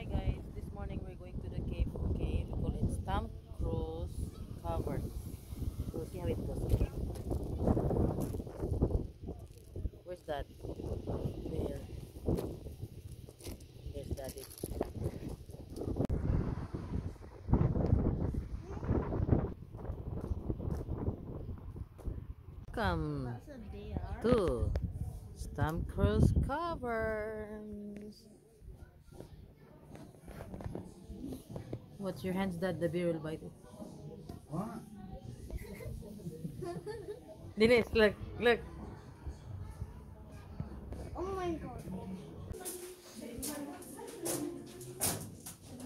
Hi guys, this morning we're going to the cave. Okay, we call it Stump Cruise Covered. So see how it goes. Okay? Where's that? There. There's Daddy. Welcome to Stump Cruise Covers. What's your hands, Dad? The beer will bite it. What? Dinesh, look, look. Oh my god.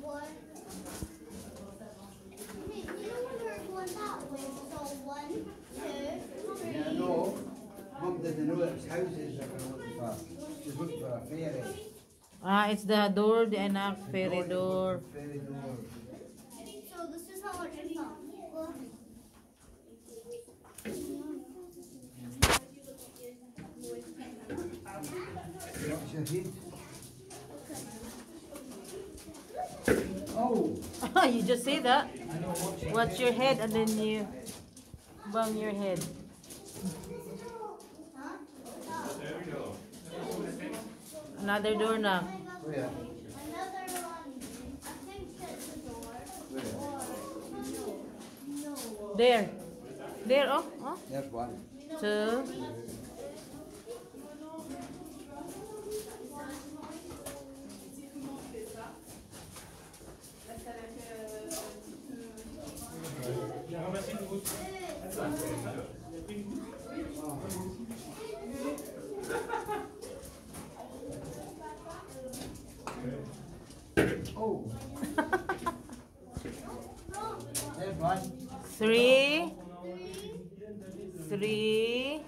What? Wait, you know when we're going that way, so 1, 2, 3. Yeah, no. Mum didn't know it was houses that we're looking for. She's looking for a ferry. Ah, it's the door, the anak, ferry door. Ferry door. So this is how much it costs. What's your head? Oh! You just say that. I know what's What's your head and then you bang your head. Another door na. Where? Another one. I think that's a door. Where? No. There. There, oh. Oh. There's one. 2. Oh! There's one. 3. 3.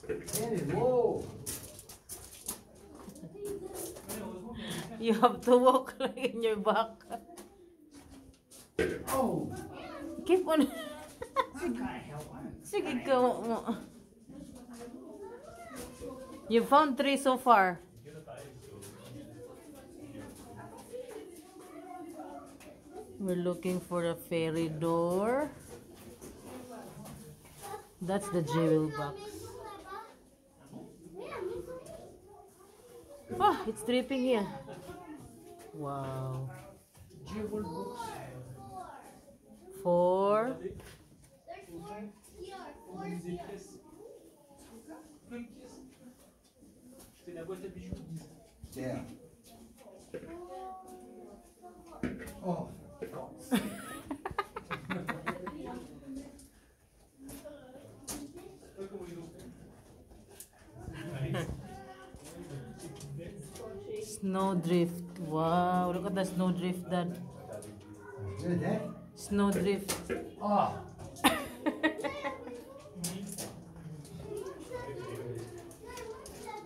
Very low. You have to walk like in your back. Oh! Keep on. I can't help it. Sige, go mo. You found 3 so far. We're looking for a ferry door. That's the jewel box. Oh, it's dripping here. Wow. Jewel books. 4. There's 4 here. 4 here. There. Oh, Snowdrift. Wow, look at the snowdrift, Dad. good, eh? Snowdrift. Oh!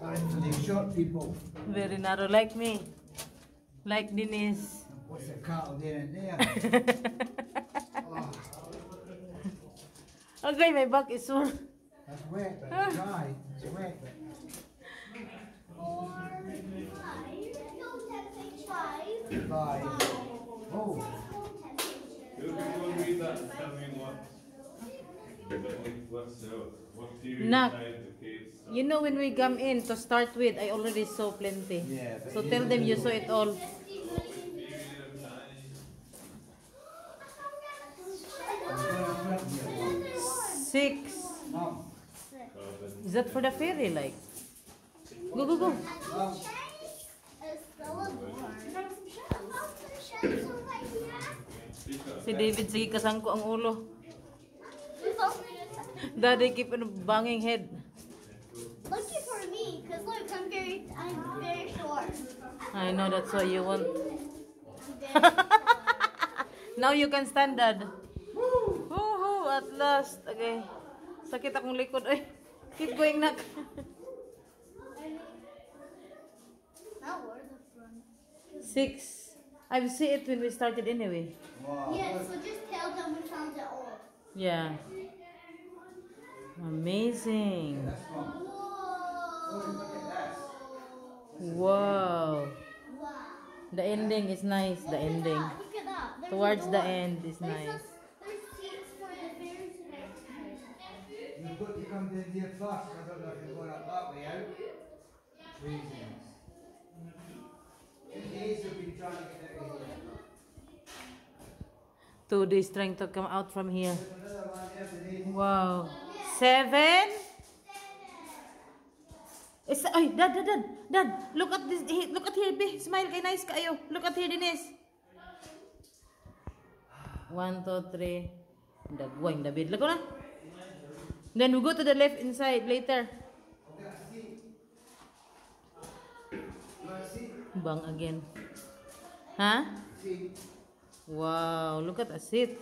And for the short people, Very narrow, like me. Like Denise. what's the cattle there and there? Oh, Okay, my back is sore. that's wet, but it's dry. It's wet. 4, 5. No, 5. Five. Oh, Nak, you know when we come in to start with, I already saw plenty. yeah. But So tell them you saw it all. 6. Mom, Is that for the ferry, like? Go, go, go. Si David, sige kasangko ang ulo. Daddy keep on banging head. Lucky for me, because look, I'm very short. I know, that's why you want. Very short. Now you can stand, Dad. Woohoo! At last. Okay. Sakit akong likod. Ay, keep going, Nak. Now where's the front? 6. I've seen it when we started anyway. wow. Yeah, so just tell them we found it all. Yeah. Amazing. That's one. Whoa. Oh, look at that. Wow. Wow. The ending is nice. The ending. Look at that. There's Towards a the door. end is nice. There's seats for the bears and everything. You've got to come down here first. I don't know if you're going up that way out. Craziness. Days have been trying to get out of here. 2 days trying to come out from here. There's another one there today. Wow. 7? It's, ay, Dad, look at this, look at here, be, smile kay nice kayo. Look at here, Denise. 1, 2, 3. Dagwang, David. Lago na. Then we go to the left inside later. Bang again. Huh? Wow, look at the seat.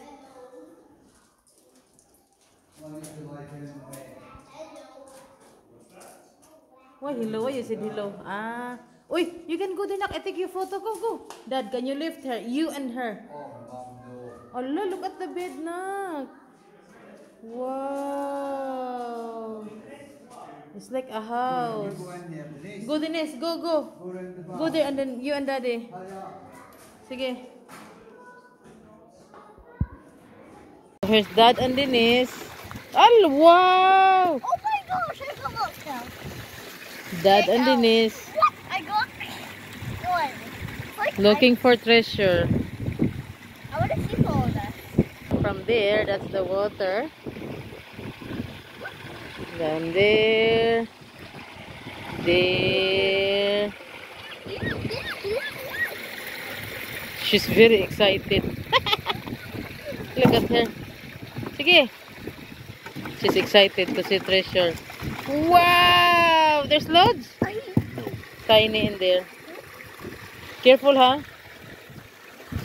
Why hello? Why you said hello? Ah. Uy, you can go there, Nak. I take your photo. Go, go. Dad, can you lift her? You and her. Oh, Mom, no. Allah, look at the bed, Nak. Wow. It's like a house. Go in there, please. Go, Denise. Go, go. Go round the back. Go there and then you and Daddy. Hurry up. Sige. Here's Dad and Denise. Oh, wow. Oh my gosh, I got lost now. Dad and Denise What? I got one. Like, looking for treasure. I want to see all of that. From there, that's the water. Then there. There. She's very excited. Look at her. Sige. She's excited to see treasure. Wow! There's loads. Tiny in there. Careful, huh?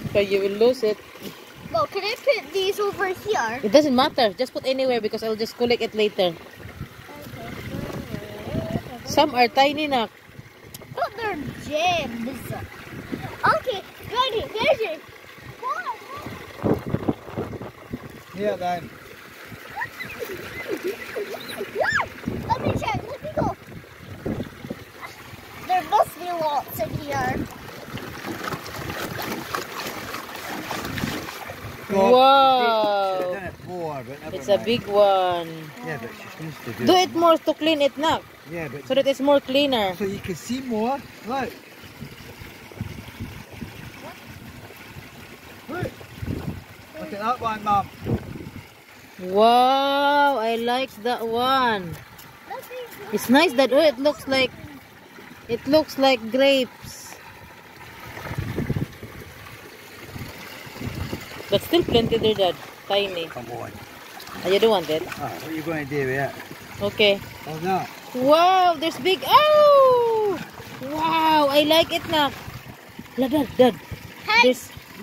Because you will lose it. Well, can I put these over here? It doesn't matter. Just put anywhere because I'll just collect it later. Some are tiny, Nak. But they're gems. Okay, ready, ready. Here, then. Let me check. Let me go. There must be lots in here. Wow. She's done it before, but never It's a mind. big one. Yeah, but she's used to do Do it more to clean it, Nak. Yeah, but So that it's more cleaner. so you can see more. Look. Look. Look at that one, Mum. Wow, I like that one. It's nice that way. It looks like grapes. But still plenty there, Dad. Tiny. Come on. Oh, you don't want it? Ah, what are you going to do with it? Okay. Oh no. Wow, there's big. Oh! Wow, I like it, Nak. Dad.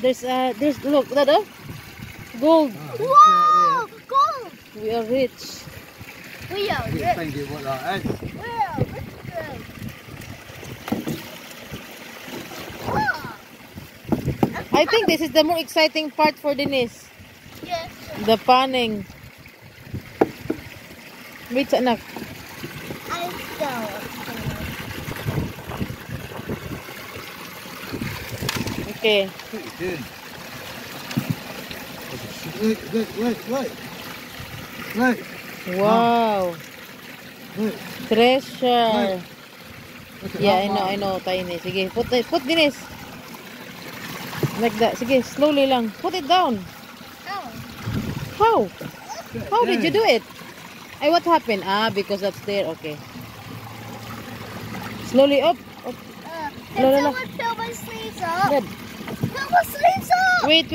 There's look, Dad. Oh. Gold. Whoa! Gold! We are rich. We are You rich. find out what that is. We are rich. Wow. I think this is the more exciting part for Denise. Yes. The panning. Wait, anak. I saw. Okay. What are you doing? Look. Look. Wow. Look. Treasure. Look at Yeah, that, I know, tiny. Sige, put Denise. Like that. Sige, slowly lang. Put it down. Oh. How? Mum. How did you do it? Ay, what happened? Ah, because that's there. Okay. Slowly up. Up. Can No. someone fill my sleeves up? Good. Fill my sleeves up! Wait.